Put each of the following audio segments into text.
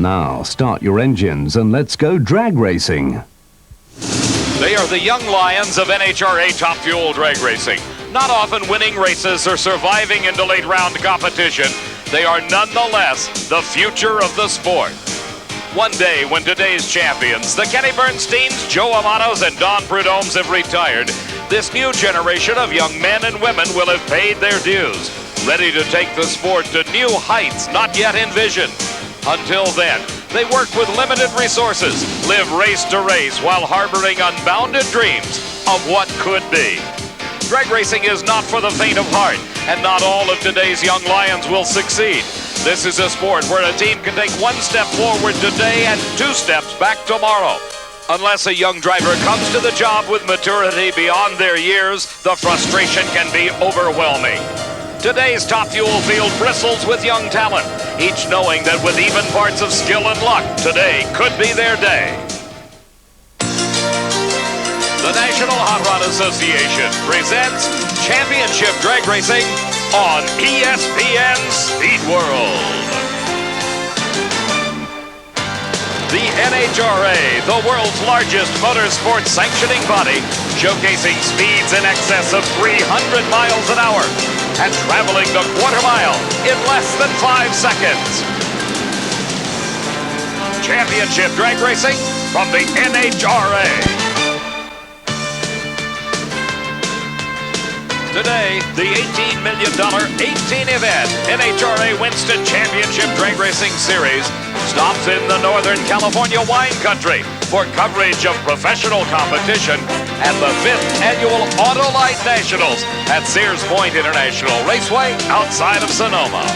Now, start your engines and let's go drag racing. They are the young lions of NHRA Top Fuel drag racing. Not often winning races or surviving into late round competition, they are nonetheless the future of the sport. One day when today's champions, the Kenny Bernsteins, Joe Amatos, and Don Prudhommes have retired, this new generation of young men and women will have paid their dues, ready to take the sport to new heights not yet envisioned. Until then, they work with limited resources, live race to race while harboring unbounded dreams of what could be. Drag racing is not for the faint of heart, and not all of today's young lions will succeed. This is a sport where a team can take one step forward today and 2 steps back tomorrow. Unless a young driver comes to the job with maturity beyond their years, the frustration can be overwhelming. Today's Top Fuel field bristles with young talent, each knowing that with even parts of skill and luck, today could be their day. The National Hot Rod Association presents Championship Drag Racing on ESPN Speed World. The NHRA, the world's largest motorsports sanctioning body, showcasing speeds in excess of 300 miles an hour and traveling the quarter mile in less than 5 seconds. Championship Drag Racing from the NHRA. Today, the $18 million 18 event NHRA Winston Championship Drag Racing Series stops in the Northern California wine country for coverage of professional competition and the 5th annual Autolite Nationals at Sears International Raceway outside of Sonoma.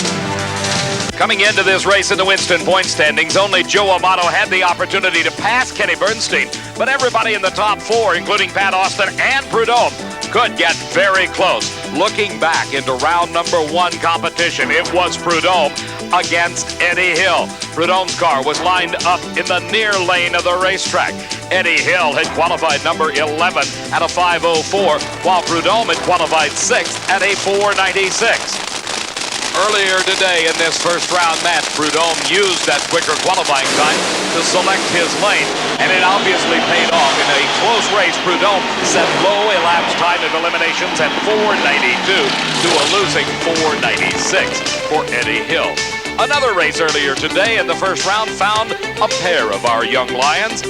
Coming into this race in the Winston point standings, only Joe Amato had the opportunity to pass Kenny Bernstein, but everybody in the top 4, including Pat Austin and Prudhomme, could get very close. Looking back into round number 1 competition, it was Prudhomme against Eddie Hill. Prudhomme's car was lined up in the near lane of the racetrack. Eddie Hill had qualified number 11 at a 5:04, while Prudhomme had qualified 6th at a 4:96. Earlier today in this first round match, Prudhomme used that quicker qualifying time to select his lane, and it obviously paid off. In a close race, Prudhomme set low elapsed time of eliminations at 4:92 to a losing 4:96 for Eddie Hill. Another race earlier today in the first round found a pair of our young lions.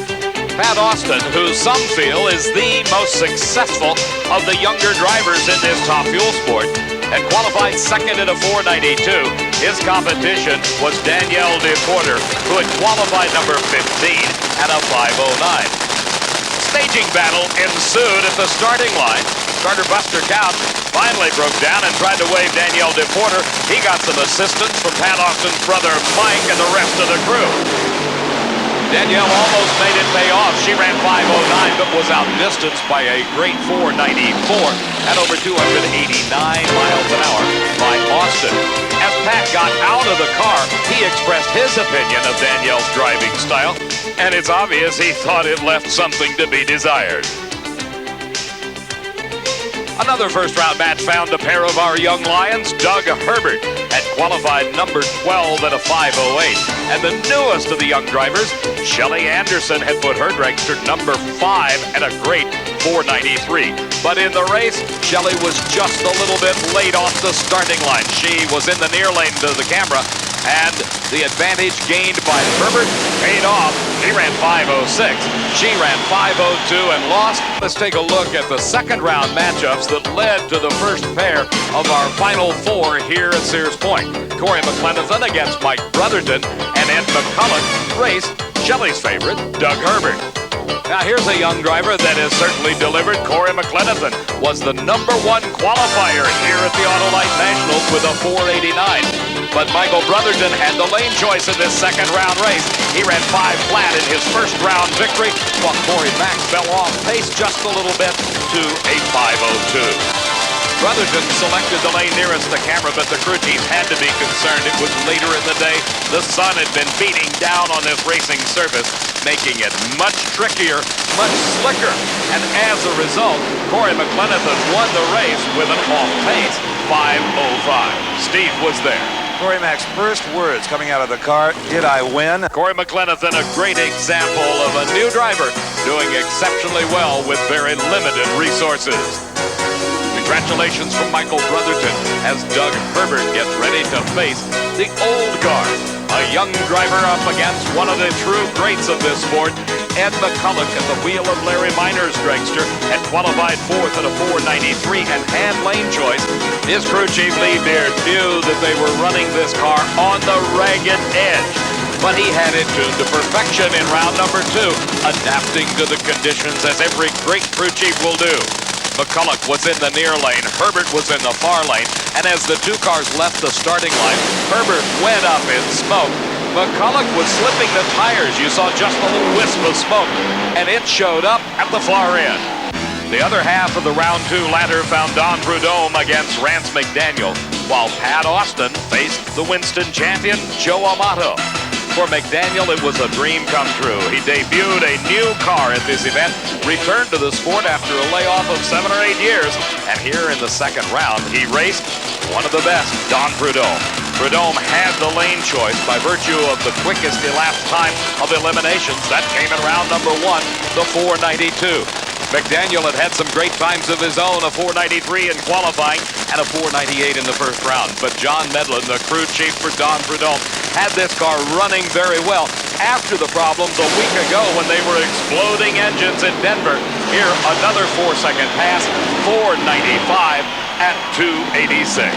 Pat Austin, who some feel is the most successful of the younger drivers in this top fuel sport, and qualified 2nd at a 4:92. His competition was Danielle DePorter, who had qualified number 15 at a 5:09. Staging battle ensued at the starting line. Starter Buster Couch finally broke down and tried to wave Danielle DePorter. He got some assistance from Pat Austin's brother Mike and the rest of the crew. Danielle almost made it pay off. She ran 5:09, but was outdistanced by a great 4:94 at over 289 miles an hour by Austin. As Pat got out of the car, he expressed his opinion of Danielle's driving style, and it's obvious he thought it left something to be desired. Another first-round match found a pair of our young lions. Doug Herbert had qualified number 12 at a 5:08. And the newest of the young drivers, Shelly Anderson, had put her dragster number 5 at a great 4:93. But in the race, Shelly was just a little bit late off the starting line. She was in the near lane to the camera, and the advantage gained by Herbert paid off. He ran 5:06. She ran 5:02 and lost. Let's take a look at the second round matchups that led to the first pair of our final 4 here at Sears Point. Corey McLenathan against Mike Brotherton, and Ed McCulloch raced Shelly's favorite, Doug Herbert. Now here's a young driver that has certainly delivered. Corey McLenathan was the number 1 qualifier here at the Autolite Nationals with a 4:89. But Michael Brotherton had the lane choice in this second round race. He ran 5 flat in his first round victory, while Corey Mack fell off pace just a little bit to a 5:02. Brotherton selected the lane nearest the camera, but the crew chief had to be concerned. It was later in the day. The sun had been beating down on this racing surface, making it much trickier, much slicker. And as a result, Corey McLenathan won the race with an off-pace 5:05. Steve was there. Corey Mack's first words coming out of the car, did I win? Corey McLenathan, a great example of a new driver doing exceptionally well with very limited resources. Congratulations from Michael Brotherton as Doug Herbert gets ready to face the old guard. A young driver up against one of the true greats of this sport. Ed McCulloch at the wheel of Larry Minor's dragster had qualified fourth at a 493 and had lane choice. His crew chief Lee Beard knew that they were running this car on the ragged edge, but he had it tuned to perfection in round number 2, adapting to the conditions as every great crew chief will do. McCulloch was in the near lane, Herbert was in the far lane, and as the two cars left the starting line, Herbert went up in smoke. McCulloch was slipping the tires. You saw just a little wisp of smoke, and it showed up at the far end. The other half of the round 2 ladder found Don Prudhomme against Rance McDaniel, while Pat Austin faced the Winston champion, Joe Amato. For McDaniel, it was a dream come true. He debuted a new car at this event, returned to the sport after a layoff of 7 or 8 years, and here in the second round, he raced one of the best, Don Prudhomme. Prudhomme had the lane choice by virtue of the quickest elapsed time of eliminations. That came in round number 1, the 492. McDaniel had some great times of his own, a 493 in qualifying and a 498 in the first round. But John Medlin, the crew chief for Don Prudhomme, had this car running very well after the problems a week ago when they were exploding engines in Denver. Here, another 4-second pass, 495 at 286.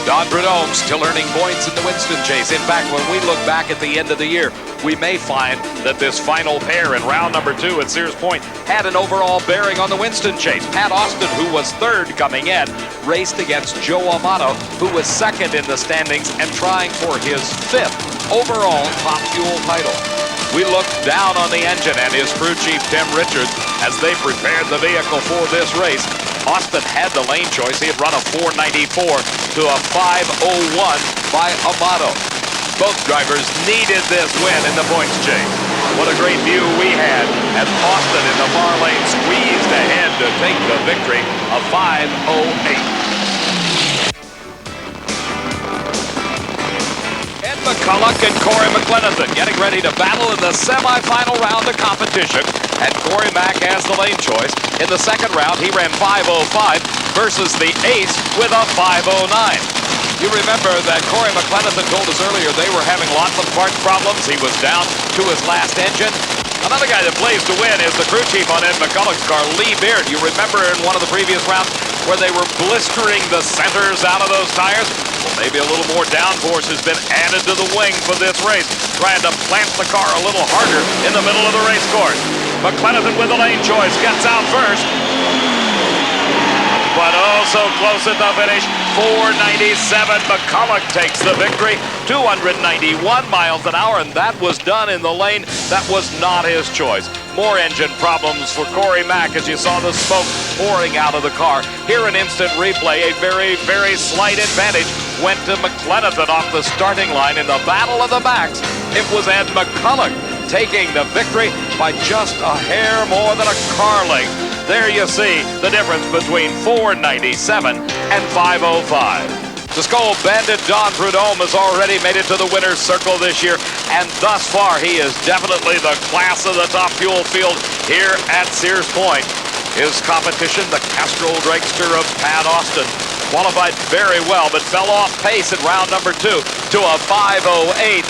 Don Prudhomme still earning points in the Winston chase. In fact, when we look back at the end of the year, we may find that this final pair in round number 2 at Sears Point had an overall bearing on the Winston chase. Pat Austin, who was third coming in, raced against Joe Amato, who was second in the standings and trying for his 5th overall Top Fuel title. We looked down on the engine and his crew chief, Tim Richards, as they prepared the vehicle for this race. Austin had the lane choice. He had run a 494 to a 501 by Amato. Both drivers needed this win in the points chase. What a great view we had as Austin in the far lane squeezed ahead to take the victory of 508. McCulloch and Corey McLenathan getting ready to battle in the semifinal round of competition, and Corey Mack has the lane choice. In the second round, he ran 505 versus the ace with a 509. You remember that Corey McLenathan told us earlier they were having lots of parts problems. He was down to his last engine. Another guy that plays to win is the crew chief on Ed McCulloch's car, Lee Beard. You remember in one of the previous rounds where they were blistering the centers out of those tires? Well, maybe a little more downforce has been added to the wing for this race, trying to plant the car a little harder in the middle of the race course. McLenathan with the lane choice gets out first, but also close at the finish. 497. McCulloch takes the victory. 291 miles an hour, and that was done in the lane. That was not his choice. More engine problems for Corey Mack as you saw the smoke pouring out of the car. Here an instant replay, a very, very slight advantage went to McLenathan off the starting line in the Battle of the Backs. It was Ed McCulloch taking the victory by just a hair more than a car length. There you see the difference between 497 and 505. The Skull Bandit Don Prudhomme has already made it to the winner's circle this year, and thus far he is definitely the class of the Top Fuel field here at Sears Point. His competition, the Castrol dragster of Pat Austin, qualified very well but fell off pace at round number 2 to a 508.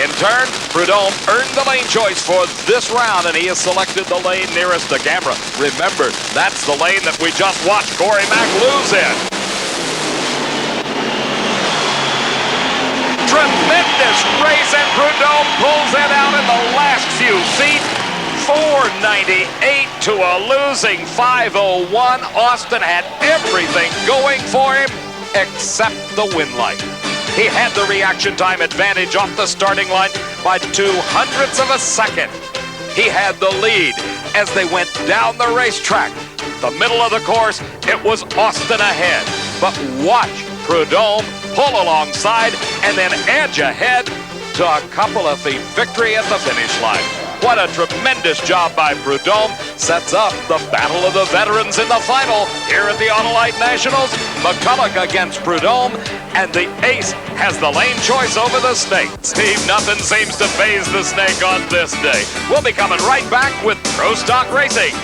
In turn, Prudhomme earned the lane choice for this round, and he has selected the lane nearest the camera. Remember, that's the lane that we just watched Corey Mack lose in. Tremendous race, and Prudhomme pulls it out in the last few feet. 498 to a losing 501. Austin had everything going for him except the win light. He had the reaction time advantage off the starting line by 0.02 of a second. He had the lead as they went down the racetrack. The middle of the course, it was Austin ahead. But watch Prudhomme pull alongside and then edge ahead to a couple of feet victory at the finish line. What a tremendous job by Prudhomme. sets up the battle of the veterans in the final here at the Autolite Nationals. McCulloch against Prudhomme, and the ace has the lane choice over the snake. Steve, nothing seems to faze the snake on this day. We'll be coming right back with Pro Stock Racing.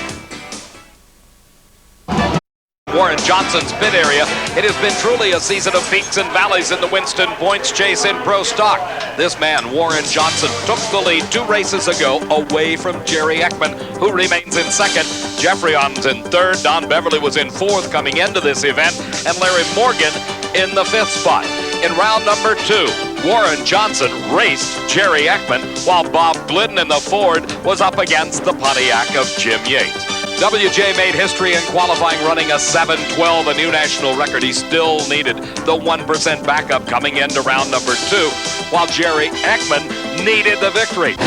Warren Johnson's pit area. It has been truly a season of peaks and valleys in the Winston Points chase in Pro Stock. This man, Warren Johnson, took the lead 2 races ago away from Jerry Ekman, who remains in second. Jeffrey On's in third. Don Beverly was in fourth coming into this event, and Larry Morgan in the 5th spot. In round number 2, Warren Johnson raced Jerry Ekman, while Bob Glidden in the Ford was up against the Pontiac of Jim Yates. WJ made history in qualifying, running a 7:12, a new national record. He still needed the 1% backup coming into round number 2, while Jerry Ekman needed the victory.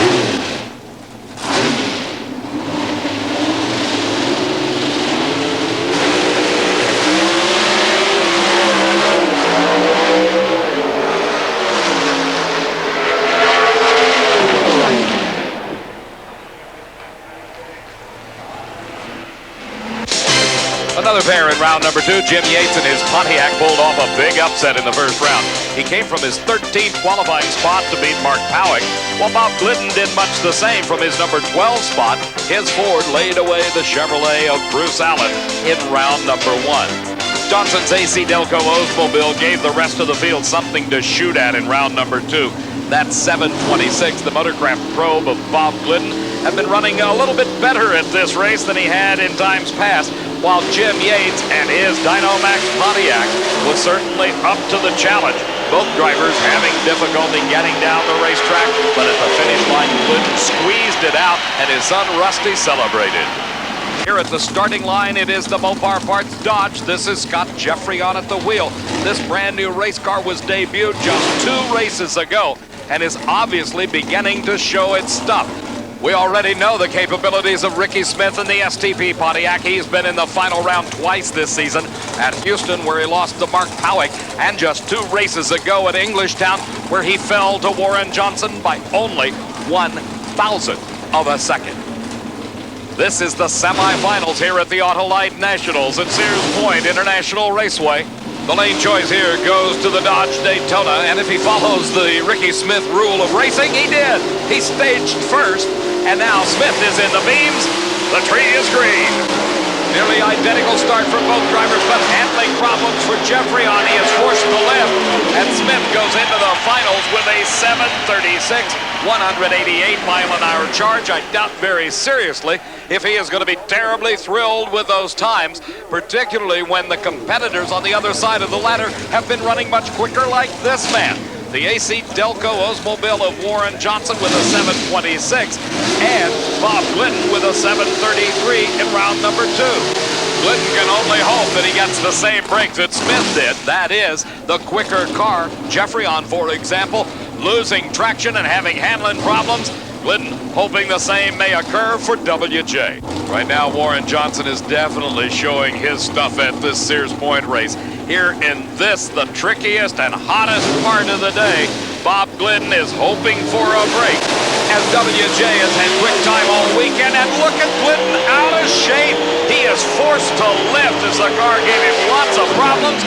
Another pair in round number 2. Jim Yates and his Pontiac pulled off a big upset in the first round. He came from his 13th qualifying spot to beat Mark Powick, while Bob Glidden did much the same from his number 12 spot. His Ford laid away the Chevrolet of Bruce Allen in round number 1. Johnson's AC Delco Oldsmobile gave the rest of the field something to shoot at in round number 2. That 726, the Motorcraft Probe of Bob Glidden, had been running a little bit better at this race than he had in times past, while Jim Yates and his Dynomax Pontiac was certainly up to the challenge. Both drivers having difficulty getting down the racetrack, but at the finish line, Glidden squeezed it out, and his son Rusty celebrated. Here at the starting line, it is the Mopar Parts Dodge. This is Scott Jeffrey on at the wheel. This brand new race car was debuted just 2 races ago and is obviously beginning to show its stuff. We already know the capabilities of Ricky Smith in the STP Pontiac. He's been in the final round twice this season at Houston, where he lost to Mark Powick, and just 2 races ago at Englishtown, where he fell to Warren Johnson by only 1/1000 of a second. This is the semifinals here at the Autolite Nationals at Sears Point International Raceway. The lane choice here goes to the Dodge Daytona, and if he follows the Ricky Smith rule of racing, he did. He staged first, and now Smith is in the beams. The tree is green. Nearly identical start for both drivers, but handling problems for Jeffrey on. He is forced to lift, and Smith goes into the finals with a 736, 188-mile-an-hour charge. I doubt very seriously if he is going to be terribly thrilled with those times, particularly when the competitors on the other side of the ladder have been running much quicker, like this man. The AC Delco Oldsmobile of Warren Johnson with a 726, and Bob Glidden with a 733 in round number 2. Glidden can only hope that he gets the same break that Smith did. That is, the quicker car. Jeffrey on, for example, losing traction and having handling problems. Glidden hoping the same may occur for WJ. Right now, Warren Johnson is definitely showing his stuff at this Sears Point race. Here in this, the trickiest and hottest part of the day, Bob Glidden is hoping for a break, as WJ has had quick time all weekend, and look at Glidden out of shape. He is forced to lift as the car gave him lots of problems.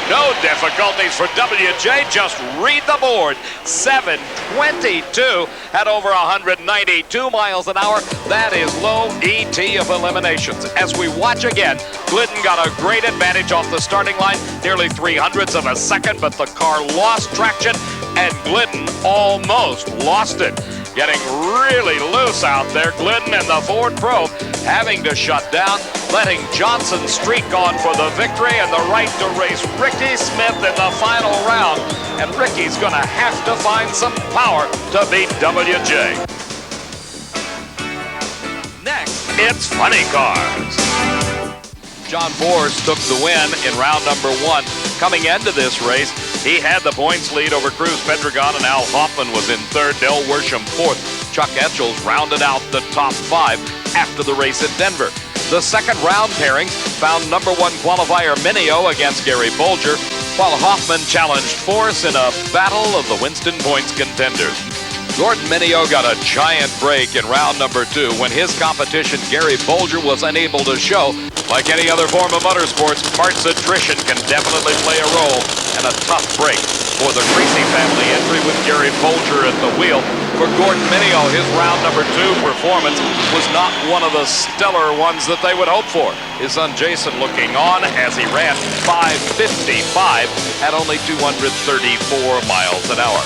No difficulties for WJ, just read the board. 722 at over 192 miles an hour. That is low ET of eliminations. As we watch again, Glidden got a great advantage off the starting line, nearly 300ths of a second, but the car lost traction, and Glidden almost lost it. Getting really loose out there, Glidden and the Ford Probe having to shut down, letting Johnson streak on for the victory and the right to race Ricky Smith in the final round. And Ricky's gonna have to find some power to beat WJ. Next, it's funny cars. John Force took the win in round number 1. Coming into this race, he had the points lead over Cruz Pedregon, and Al Hoffman was in third, Dale Worsham fourth. Chuck Etchells rounded out the top 5 after the race at Denver. The second round pairings found number 1 qualifier Mineo against Gary Bolger, while Hoffman challenged Force in a battle of the Winston Points contenders. Gordon Mineo got a giant break in round number 2 when his competition, Gary Bolger, was unable to show. Like any other form of motorsports, parts attrition can definitely play a role, and a tough break for the Greasy family entry with Gary Bolger at the wheel. For Gordon Mineo, his round number 2 performance was not one of the stellar ones that they would hope for. His son Jason looking on as he ran 5:55 at only 234 miles an hour.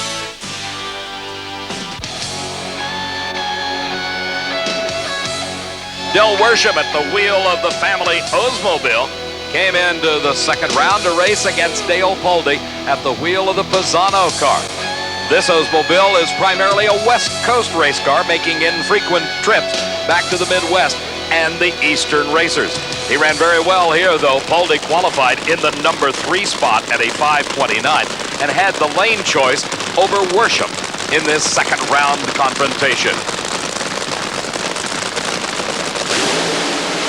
Del Worsham at the wheel of the family Oldsmobile came into the second round to race against Dale Poldy at the wheel of the Pisano car. This Oldsmobile is primarily a West Coast race car, making infrequent trips back to the Midwest and the Eastern racers. He ran very well here, though. Poldy qualified in the number 3 spot at a 5:29 and had the lane choice over Worsham in this second round confrontation.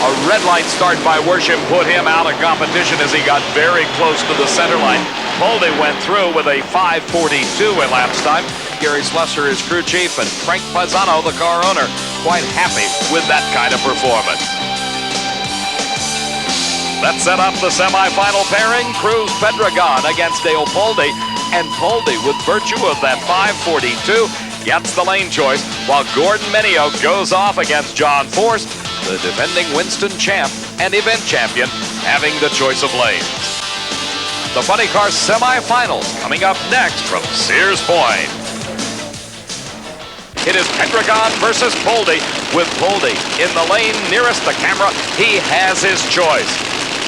A red light start by Worsham put him out of competition as he got very close to the center line. Poldy went through with a 5:42 elapsed time. Gary Slusser, his crew chief, and Frank Pisano, the car owner, quite happy with that kind of performance. Let's set up the semifinal pairing. Cruz Pedregon against Dale Poldy, and Poldy, with virtue of that 5:42, gets the lane choice, while Gordon Mineo goes off against John Force, the defending Winston champ and event champion, having the choice of lanes. The Funny Car semifinals coming up next from Sears Point. It is Pedregon versus Poldy, with Poldy in the lane nearest the camera. He has his choice.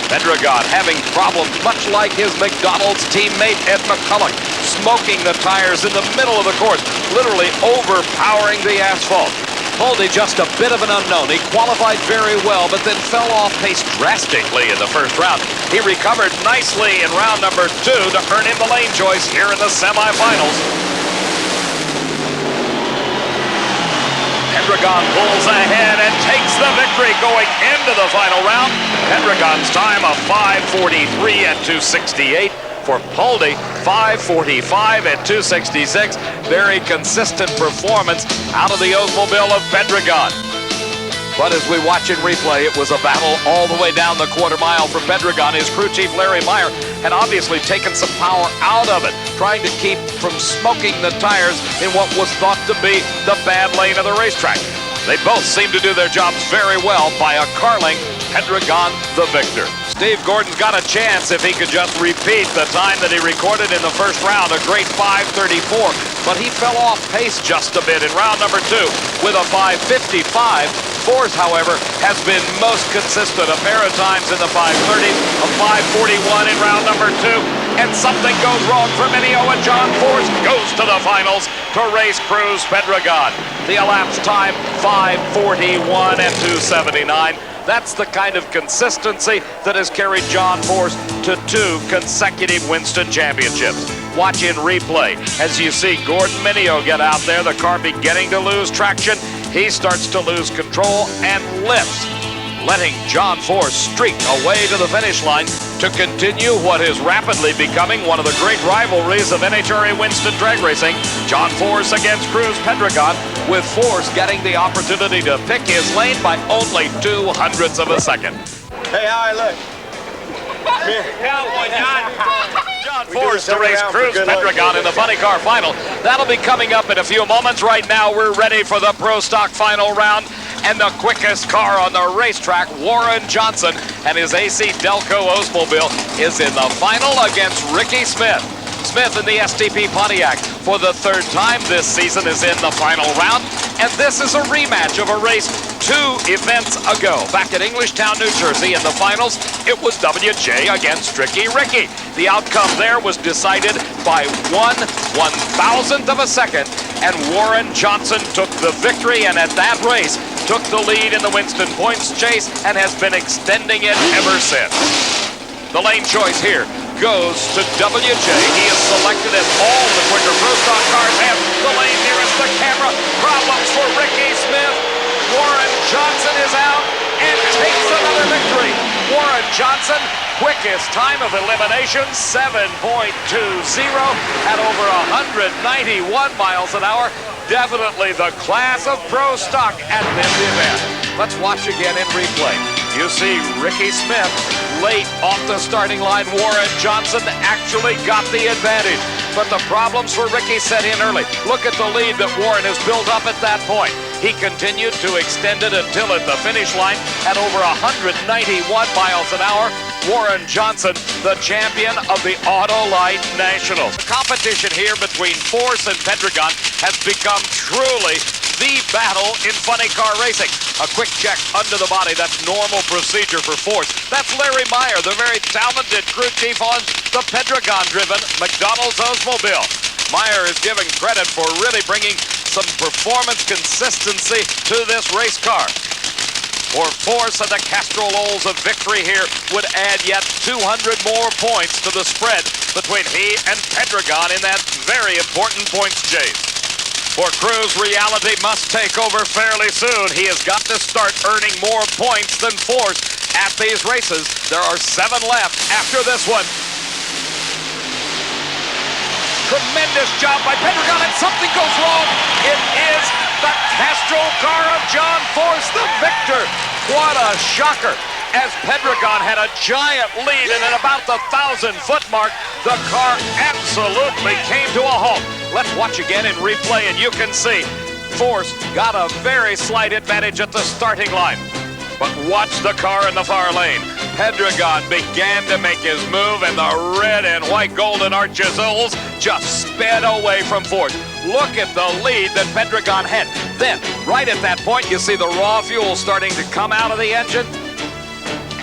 Pedregon having problems much like his McDonald's teammate Ed McCulloch, smoking the tires in the middle of the course, literally overpowering the asphalt. Poldy just a bit of an unknown. He qualified very well, but then fell off pace drastically in the first round. He recovered nicely in round number 2 to earn him the lane choice here in the semifinals. Pedregon pulls ahead and takes the victory going into the final round. Pedregon's time of 5:43 at 2:68. For Poldy, 5:45 at 2:66. Very consistent performance out of the Oldsmobile of Pedregon. But as we watch in replay, it was a battle all the way down the quarter mile for Pedregon. His crew chief, Larry Meyer, had obviously taken some power out of it, trying to keep from smoking the tires in what was thought to be the bad lane of the racetrack. They both seemed to do their jobs very well. By a car length, Pedregon the victor. Steve Gordon's got a chance if he could just repeat the time that he recorded in the first round, a great 5:34, but he fell off pace just a bit in round number 2 with a 5:55. Force, however, has been most consistent. A pair of times in the 5:30, a 5:41 in round number 2, and something goes wrong for Mineo, and John Force goes to the finals to race Cruz Pedregon. The elapsed time, 5:41 at 2:79. That's the kind of consistency that has carried John Force to 2 consecutive Winston championships. Watch in replay as you see Gordon Mineo get out there, the car beginning to lose traction. He starts to lose control and lifts, letting John Force streak away to the finish line to continue what is rapidly becoming one of the great rivalries of NHRA Winston drag racing. John Force against Cruz Pedregon, with Force getting the opportunity to pick his lane by only 0.02 of a second. Hey, how I look? Here. John Force to race Cruz Pedregon in the Funny Car final. That'll be coming up in a few moments. Right now, we're ready for the Pro Stock final round. And the quickest car on the racetrack, Warren Johnson, and his AC Delco Oldsmobile is in the final against Ricky Smith. Smith in the STP Pontiac for the 3rd time this season is in the final round, and this is a rematch of a race 2 events ago. Back at Englishtown, New Jersey in the finals, it was WJ against Tricky Ricky. The outcome there was decided by 1/1000th of a second, and Warren Johnson took the victory, and at that race took the lead in the Winston points chase and has been extending it ever since. The lane choice here goes to WJ. He is selected as all the quicker Pro Stock cars have the lane nearest the camera. Problems for Ricky Smith. Warren Johnson is out and takes another victory. Warren Johnson, quickest time of elimination, 7.20 at over 191 miles an hour. definitely the class of pro stock at this event. Let's watch again in replay. You see Ricky Smith late off the starting line. Warren Johnson actually got the advantage, but the problems for Ricky set in early. Look at the lead that Warren has built up at that point. He continued to extend it until at the finish line at over 191 miles an hour. Warren Johnson, the champion of the Autolite Nationals. The competition here between Force and Pedregon has become truly the battle in funny car racing. A quick check under the body, that's normal procedure for Force. That's Larry Meyer, the very talented crew chief on the Pedregon-driven McDonald's Oldsmobile. Meyer is given credit for really bringing some performance consistency to this race car. For Force and the Castrol-Olds, a victory here would add yet 200 more points to the spread between he and Pedregon in that very important points chase. For Cruz, reality must take over fairly soon. He has got to start earning more points than Force at these races. There are 7 left after this one. Tremendous job by Pedregon, and something goes wrong. It is the Castrol car of John Force, the victor. What a shocker. As Pedregon had a giant lead, and at about the 1,000-foot mark, the car absolutely came to a halt. Let's watch again in replay, and you can see Force got a very slight advantage at the starting line. But watch the car in the far lane. Pedregon began to make his move, and the red and white golden arches just sped away from Force. Look at the lead that Pedregon had. Then, right at that point, you see the raw fuel starting to come out of the engine,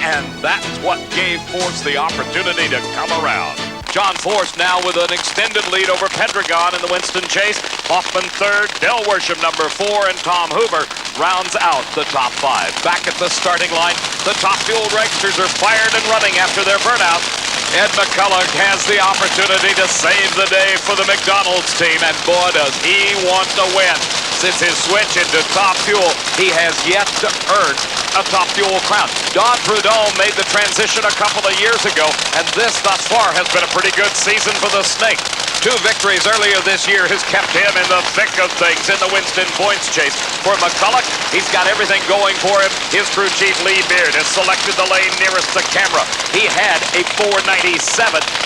and that's what gave Force the opportunity to come around. John Force now with an extended lead over Pedregon in the Winston chase. Hoffman third, Del Worsham number 4, and Tom Hoover rounds out the top 5. Back at the starting line, the top fuel dragsters are fired and running after their burnout. Ed McCulloch has the opportunity to save the day for the McDonald's team, and boy, does he want to win. Since his switch into top fuel, he has yet to earn a top fuel crown. Don Prudhomme made the transition a couple of years ago, and this thus far has been a pretty good season for the Snake. 2 victories earlier this year has kept him in the thick of things in the Winston points chase. For McCulloch, he's got everything going for him. His crew chief Lee Beard has selected the lane nearest the camera. He had a 497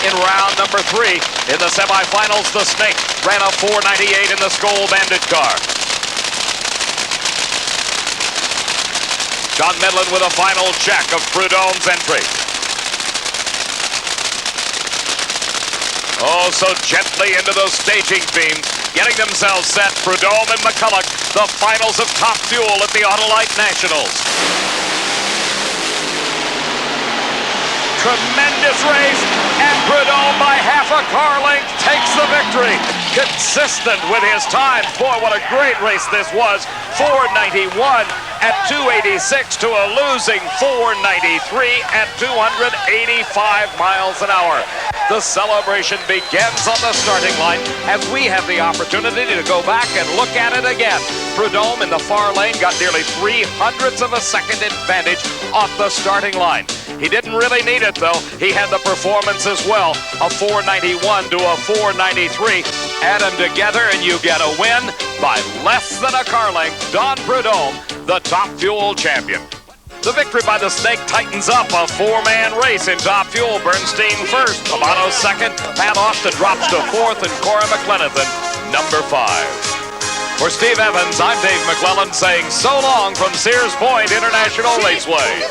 in round number 3. In the semifinals, the Snake ran a 498 in the Skoll Bandit car. John Medlin with a final check of Prudhomme's entry. Oh, so gently into those staging beams, getting themselves set. Prudhomme and McCulloch, the finals of top fuel at the Autolite Nationals. Tremendous race, and Prudhomme by half a car length takes the victory. Consistent with his time. Boy, what a great race this was. 491 at 286 to a losing 493 at 285 miles an hour. The celebration begins on the starting line as we have the opportunity to go back and look at it again. Prudhomme in the far lane got nearly 0.03 of a second advantage off the starting line. He didn't really need it, though. He had the performance as well. A 491 to a 493. Add them together and you get a win by less than a car length. Don Prudhomme, the top fuel champion. The victory by the Snake tightens up a 4-man race in top fuel. Bernstein first, Amato second, Pat Austin drops to 4th, and Cora McLenathan number 5. For Steve Evans, I'm Dave McClellan saying so long from Sears Point International Raceway.